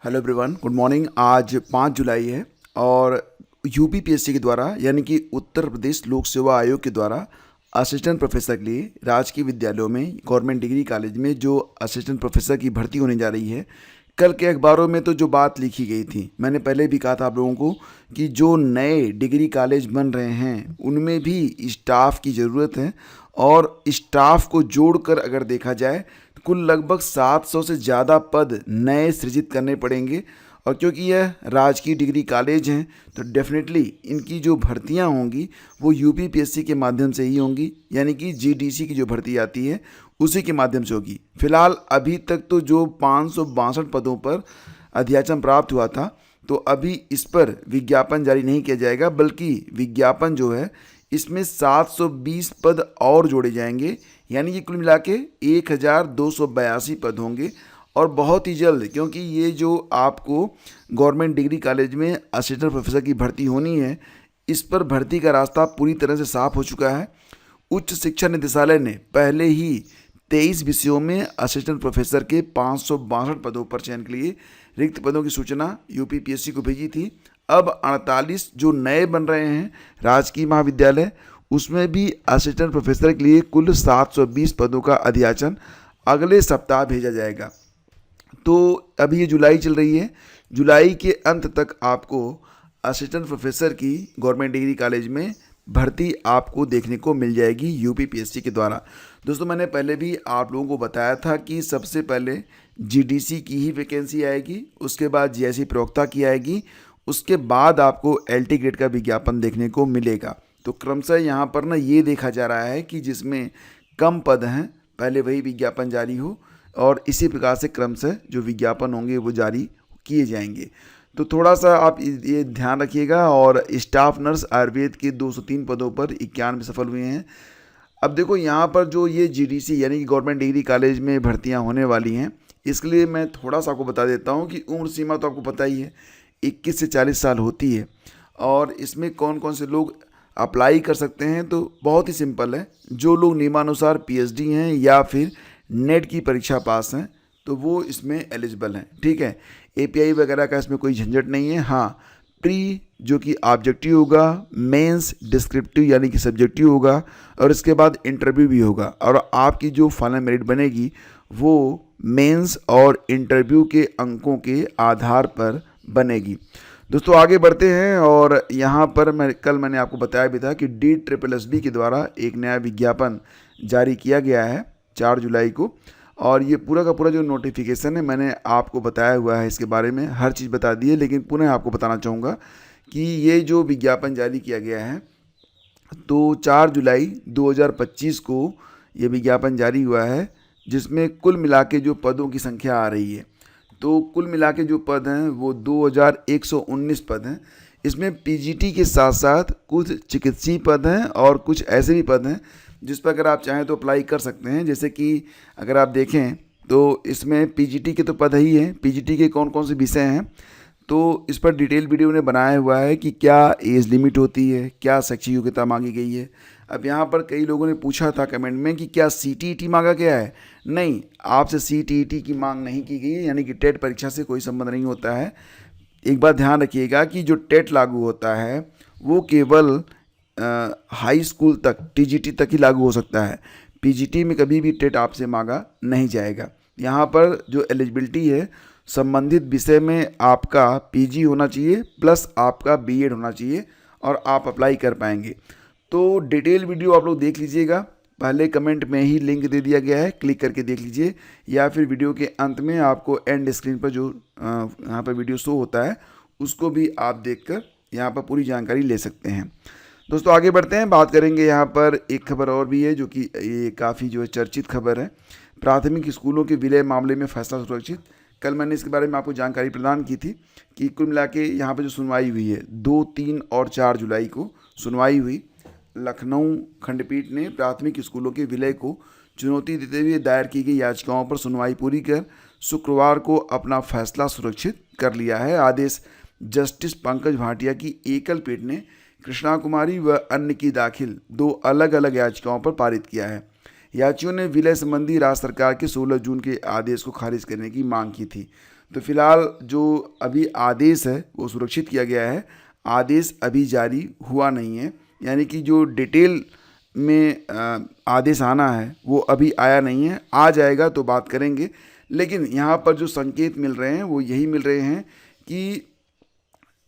Hello everyone, good morning. आज 5 जुलाई है और यूपीपीएससी के द्वारा यानी कि उत्तर प्रदेश लोक सेवा आयोग के द्वारा असिस्टेंट प्रोफेसर के लिए राजकीय विद्यालयों में गवर्नमेंट डिग्री कॉलेज में जो असिस्टेंट प्रोफेसर की भर्ती होने जा रही है, कल के अखबारों में तो जो बात लिखी गई थी, मैंने पहले भी कहा था आप लोगों को कि जो नए डिग्री कॉलेज बन रहे हैं उनमें भी स्टाफ की ज़रूरत है और स्टाफ को जोड़कर अगर देखा जाए कुल लगभग 700 से ज़्यादा पद नए सृजित करने पड़ेंगे। और क्योंकि यह राजकीय डिग्री कॉलेज हैं तो डेफिनेटली इनकी जो भर्तियां होंगी वो यूपीपीएससी के माध्यम से ही होंगी, यानी कि जीडीसी की जो भर्ती आती है उसी के माध्यम से होगी। फिलहाल अभी तक तो जो 562 पदों पर अध्याचन प्राप्त हुआ था, तो अभी इस पर विज्ञापन जारी नहीं किया जाएगा, बल्कि विज्ञापन जो है इसमें 720 पद और जोड़े जाएंगे, यानी कि कुल मिला के 1282 पद होंगे। और बहुत ही जल्द, क्योंकि ये जो आपको गवर्नमेंट डिग्री कॉलेज में असिस्टेंट प्रोफेसर की भर्ती होनी है, इस पर भर्ती का रास्ता पूरी तरह से साफ हो चुका है। उच्च शिक्षा निदेशालय ने पहले ही 23 विषयों में असिस्टेंट प्रोफेसर के 562 पदों पर चयन के लिए रिक्त पदों की सूचना यूपीपीएससी को भेजी थी। अब 48 जो नए बन रहे हैं राजकीय महाविद्यालय, उसमें भी असिस्टेंट प्रोफेसर के लिए कुल 720 पदों का अध्याचन अगले सप्ताह भेजा जाएगा। तो अभी ये जुलाई चल रही है, जुलाई के अंत तक आपको असिस्टेंट प्रोफेसर की गवर्नमेंट डिग्री कॉलेज में भर्ती आपको देखने को मिल जाएगी यूपीपीएससी के द्वारा। दोस्तों, मैंने पहले भी आप लोगों को बताया था कि सबसे पहले जीडीसी की ही वैकेंसी आएगी, उसके बाद जीआईसी प्रवक्ता की आएगी, उसके बाद आपको एलटी ग्रेड का विज्ञापन देखने को मिलेगा। तो क्रमशः यहाँ पर ना ये देखा जा रहा है कि जिसमें कम पद हैं पहले वही विज्ञापन जारी हो, और इसी प्रकार से क्रमशः जो विज्ञापन होंगे वो जारी किए जाएंगे। तो थोड़ा सा आप ये ध्यान रखिएगा। और स्टाफ नर्स आयुर्वेद के 203 पदों पर 91 सफल हुए हैं। अब देखो यहाँ पर जो ये जीडीसी यानी कि गवर्नमेंट डिग्री कॉलेज में भर्तियाँ होने वाली हैं, इसके लिए मैं थोड़ा सा आपको बता देता हूँ कि उम्र सीमा तो आपको पता ही है, 21 से 40 साल होती है। और इसमें कौन कौन से लोग अप्लाई कर सकते हैं, तो बहुत ही सिंपल है। जो लोग नियमानुसार पीएचडी हैं या फिर नेट की परीक्षा पास हैं तो वो इसमें एलिजिबल हैं। ठीक है, एपीआई वगैरह का इसमें कोई झंझट नहीं है। हाँ, प्री जो कि ऑब्जेक्टिव होगा, मेंस डिस्क्रिप्टिव यानी कि सब्जेक्टिव होगा, और इसके बाद इंटरव्यू भी होगा। और आपकी जो फाइनल मेरिट बनेगी वो मेंस और इंटरव्यू के अंकों के आधार पर बनेगी। दोस्तों, आगे बढ़ते हैं। और यहाँ पर मैंने आपको बताया भी था कि DSSB के द्वारा एक नया विज्ञापन जारी किया गया है 4 जुलाई को। और ये पूरा का पूरा जो नोटिफिकेशन है मैंने आपको बताया हुआ है, इसके बारे में हर चीज़ बता दी है, लेकिन पुनः आपको बताना चाहूँगा कि ये जो विज्ञापन जारी किया गया है, तो 4 जुलाई 2025 को ये विज्ञापन जारी हुआ है, जिसमें कुल मिला के जो पदों की संख्या आ रही है, तो कुल मिला के जो पद हैं वो 2119 पद हैं। इसमें पीजीटी के साथ साथ कुछ चिकित्सीय पद हैं और कुछ ऐसे भी पद हैं जिस पर अगर आप चाहें तो अप्लाई कर सकते हैं। जैसे कि अगर आप देखें तो इसमें पीजीटी के तो पद ही हैं, पीजीटी के कौन कौन से विषय हैं, तो इस पर डिटेल वीडियो ने बनाया हुआ है कि क्या एज लिमिट होती है, क्या शैक्षिक योग्यता मांगी गई है। अब यहाँ पर कई लोगों ने पूछा था कमेंट में कि क्या सीटीईटी मांगा गया है। नहीं, आपसे सीटीईटी की मांग नहीं की गई है, यानी कि टेट परीक्षा से कोई संबंध नहीं होता है। एक बात ध्यान रखिएगा कि जो टेट लागू होता है वो केवल हाई स्कूल तक, टीजीटी तक ही लागू हो सकता है। पीजीटी में कभी भी टेट आपसे मांगा नहीं जाएगा। यहाँ पर जो एलिजिबिलिटी है, संबंधित विषय में आपका पीजी होना चाहिए प्लस आपका बीएड होना चाहिए और आप अप्लाई कर पाएंगे। तो डिटेल वीडियो आप लोग देख लीजिएगा, पहले कमेंट में ही लिंक दे दिया गया है, क्लिक करके देख लीजिए, या फिर वीडियो के अंत में आपको एंड स्क्रीन पर जो यहाँ पर वीडियो शो होता है उसको भी आप देखकर यहाँ पर पूरी जानकारी ले सकते हैं। दोस्तों, आगे बढ़ते हैं, बात करेंगे। यहाँ पर एक खबर और भी है जो कि ये काफ़ी जो है चर्चित खबर है। प्राथमिक स्कूलों के विलय मामले में फैसला सुरक्षित। कल मैंने इसके बारे में आपको जानकारी प्रदान की थी कि कुल मिला के यहाँ पर जो सुनवाई हुई है 2, 3 और 4 जुलाई को सुनवाई हुई। लखनऊ खंडपीठ ने प्राथमिक स्कूलों के विलय को चुनौती देते हुए दायर की गई याचिकाओं पर सुनवाई पूरी कर शुक्रवार को अपना फैसला सुरक्षित कर लिया है। आदेश जस्टिस पंकज भाटिया की एकल पीठ ने कृष्णा कुमारी व अन्य की दाखिल 2 अलग अलग याचिकाओं पर पारित किया है। याचियों ने विलय संबंधी राज्य सरकार के 16 जून के आदेश को खारिज करने की मांग की थी। तो फिलहाल जो अभी आदेश है वो सुरक्षित किया गया है, आदेश अभी जारी हुआ नहीं है, यानी कि जो डिटेल में आदेश आना है वो अभी आया नहीं है, आ जाएगा तो बात करेंगे। लेकिन यहाँ पर जो संकेत मिल रहे हैं वो यही मिल रहे हैं कि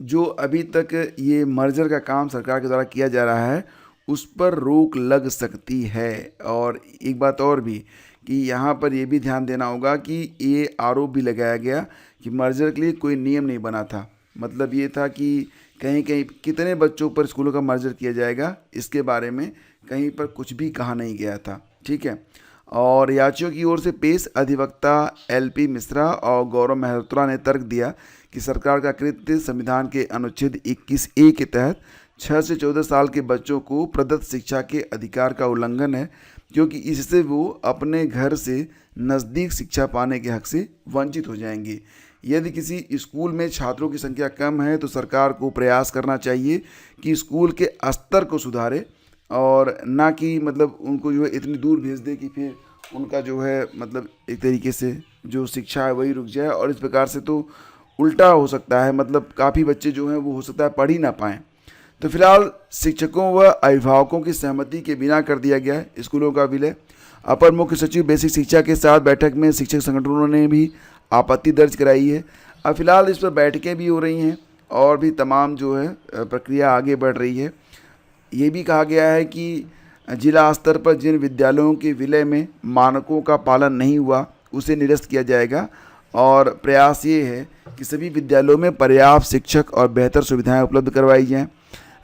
जो अभी तक ये मर्जर का काम सरकार के द्वारा किया जा रहा है उस पर रोक लग सकती है। और एक बात और भी कि यहाँ पर ये भी ध्यान देना होगा कि ये आरोप भी लगाया गया कि मर्जर के लिए कोई नियम नहीं बना था। मतलब ये था कि कहीं कहीं कितने बच्चों पर स्कूलों का मर्जर किया जाएगा, इसके बारे में कहीं पर कुछ भी कहा नहीं गया था। ठीक है। और याचियों की ओर से पेश अधिवक्ता एलपी मिश्रा और गौरव मेहरोत्रा ने तर्क दिया कि सरकार का कृत्य संविधान के अनुच्छेद 21A के तहत 6 से 14 साल के बच्चों को प्रदत्त शिक्षा के अधिकार का उल्लंघन है, क्योंकि इससे वो अपने घर से नज़दीक शिक्षा पाने के हक से वंचित हो जाएंगे। यदि किसी स्कूल में छात्रों की संख्या कम है तो सरकार को प्रयास करना चाहिए कि स्कूल के स्तर को सुधारे, और ना कि मतलब उनको जो है इतनी दूर भेज दे कि फिर उनका जो है मतलब एक तरीके से जो शिक्षा है वही रुक जाए। और इस प्रकार से तो उल्टा हो सकता है, मतलब काफ़ी बच्चे जो हैं वो हो सकता है पढ़ ही ना पाएँ। तो फिलहाल शिक्षकों व अभिभावकों की सहमति के बिना कर दिया गया है स्कूलों का विलय। अपर मुख्य सचिव बेसिक शिक्षा के साथ बैठक में शिक्षक संगठनों ने भी आपत्ति दर्ज कराई है। अब फिलहाल इस पर बैठकें भी हो रही हैं और भी तमाम जो है प्रक्रिया आगे बढ़ रही है। ये भी कहा गया है कि जिला स्तर पर जिन विद्यालयों के विलय में मानकों का पालन नहीं हुआ उसे निरस्त किया जाएगा, और प्रयास ये है कि सभी विद्यालयों में पर्याप्त शिक्षक और बेहतर सुविधाएं उपलब्ध करवाई जाएं।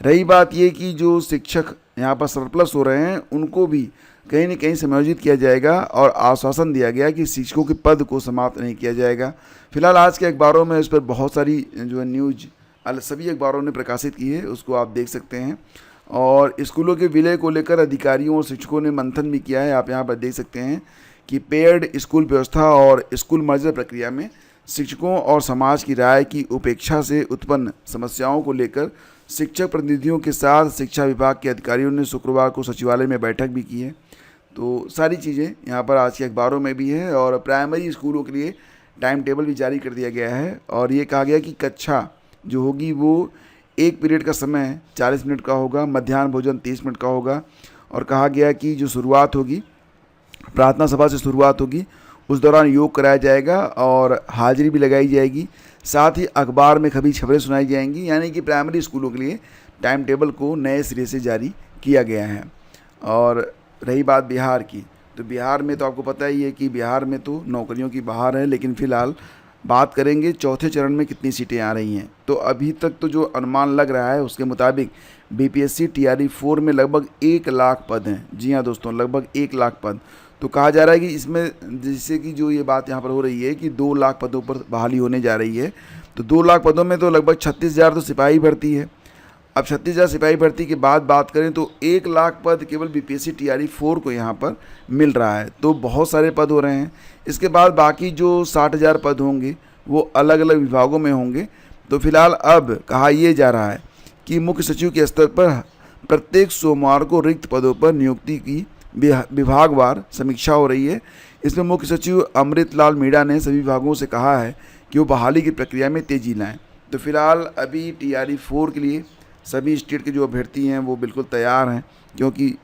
रही बात ये कि जो शिक्षक यहाँ पर सरप्लस हो रहे हैं उनको भी कहीं न कहीं समायोजित किया जाएगा, और आश्वासन दिया गया कि शिक्षकों के पद को समाप्त नहीं किया जाएगा। फिलहाल आज के अखबारों में इस पर बहुत सारी जो है न्यूज सभी अखबारों ने प्रकाशित की है, उसको आप देख सकते हैं। और स्कूलों के विलय को लेकर अधिकारियों और शिक्षकों ने मंथन भी किया है। आप यहाँ पर देख सकते हैं कि पेयर्ड स्कूल व्यवस्था और स्कूल मर्जर प्रक्रिया में शिक्षकों और समाज की राय की उपेक्षा से उत्पन्न समस्याओं को लेकर शिक्षक प्रतिनिधियों के साथ शिक्षा विभाग के अधिकारियों ने शुक्रवार को सचिवालय में बैठक भी की है। तो सारी चीज़ें यहाँ पर आज के अखबारों में भी है। और प्राइमरी स्कूलों के लिए टाइम टेबल भी जारी कर दिया गया है, और ये कहा गया कि कक्षा जो होगी वो एक पीरियड का समय 40 मिनट का होगा, मध्याह्न भोजन 30 मिनट का होगा। और कहा गया कि जो शुरुआत होगी प्रार्थना सभा से शुरुआत होगी, उस दौरान योग कराया जाएगा और हाजिरी भी लगाई जाएगी। साथ ही अखबार में खबरें सुनाई जाएंगी, यानी कि प्राइमरी स्कूलों के लिए टाइम टेबल को नए सिरे से जारी किया गया है। और रही बात बिहार की, तो बिहार में तो आपको पता ही है कि बिहार में तो नौकरियों की बहार है, लेकिन फ़िलहाल बात करेंगे चौथे चरण में कितनी सीटें आ रही हैं। तो अभी तक तो जो अनुमान लग रहा है उसके मुताबिक बीपीएससी TRE 4 में लगभग 1 लाख पद हैं। जी हाँ दोस्तों, लगभग 1 लाख पद। तो कहा जा रहा है कि इसमें जिससे कि जो ये बात यहाँ पर हो रही है कि 2 लाख पदों पर बहाली होने जा रही है। तो 2 लाख पदों में तो लगभग 36,000 तो सिपाही भर्ती है। अब 36,000 सिपाही भर्ती के बाद बात करें तो 1 लाख पद केवल बीपीएससी TRE 4 को यहाँ पर मिल रहा है। तो बहुत सारे पद हो रहे हैं। इसके बाद बाकी जो 60,000 पद होंगे वो अलग अलग विभागों में होंगे। तो फिलहाल अब कहा यह जा रहा है कि मुख्य सचिव के स्तर पर प्रत्येक सोमवार को रिक्त पदों पर नियुक्ति की विभागवार समीक्षा हो रही है। इसमें मुख्य सचिव अमृतलाल मीणा ने सभी विभागों से कहा है कि वो बहाली की प्रक्रिया में तेजी लाएं। तो फिलहाल अभी TRE 4 के लिए सभी स्टेट के जो अभ्यर्थी हैं वो बिल्कुल तैयार हैं, क्योंकि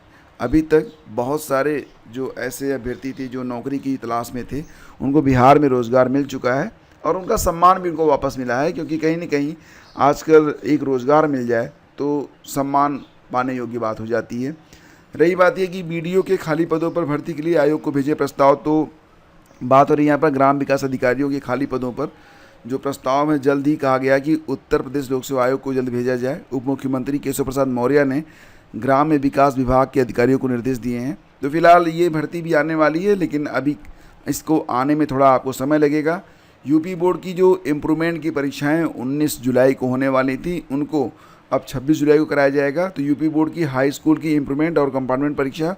अभी तक बहुत सारे जो ऐसे अभ्यर्थी थे जो नौकरी की तलाश में थे उनको बिहार में रोज़गार मिल चुका है, और उनका सम्मान भी उनको वापस मिला है। क्योंकि कहीं न कहीं आजकल एक रोज़गार मिल जाए तो सम्मान पाने योग्य बात हो जाती है। रही बात यह कि BDO के खाली पदों पर भर्ती के लिए आयोग को भेजे प्रस्ताव, तो बात हो रही है यहाँ पर ग्राम विकास अधिकारियों के खाली पदों पर जो प्रस्ताव है जल्द ही कहा गया कि उत्तर प्रदेश लोक सेवा आयोग को जल्द भेजा जाए। उप मुख्यमंत्री केशव प्रसाद मौर्य ने ग्राम विकास विभाग के अधिकारियों को निर्देश दिए हैं। तो फिलहाल ये भर्ती भी आने वाली है, लेकिन अभी इसको आने में थोड़ा आपको समय लगेगा। यूपी बोर्ड की जो इम्प्रूवमेंट की परीक्षाएं 19 जुलाई को होने वाली थी उनको अब 26 जुलाई को कराया जाएगा। तो यूपी बोर्ड की हाई स्कूल की इम्प्रूवमेंट और कंपार्टमेंट परीक्षा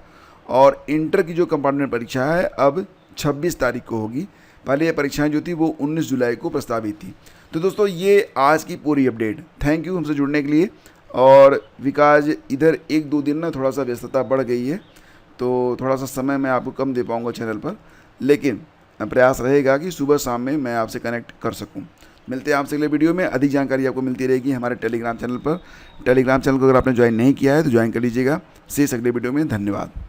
और इंटर की जो कंपार्टमेंट परीक्षा है अब 26 तारीख को होगी। पहले ये परीक्षाएं जो थी वो 19 जुलाई को प्रस्तावित थी। तो दोस्तों ये आज की पूरी अपडेट। थैंक यू हमसे जुड़ने के लिए। और विकास इधर 1-2 दिन ना थोड़ा सा व्यस्तता बढ़ गई है, तो थोड़ा सा समय मैं आपको कम दे पाऊँगा चैनल पर, लेकिन प्रयास रहेगा कि सुबह शाम में मैं आपसे कनेक्ट कर सकूं। मिलते हैं आपसे अगले वीडियो में। अधिक जानकारी आपको मिलती रहेगी हमारे टेलीग्राम चैनल पर। टेलीग्राम चैनल को अगर आपने ज्वाइन नहीं किया है तो ज्वाइन कर लीजिएगा। शेष अगले वीडियो में। धन्यवाद।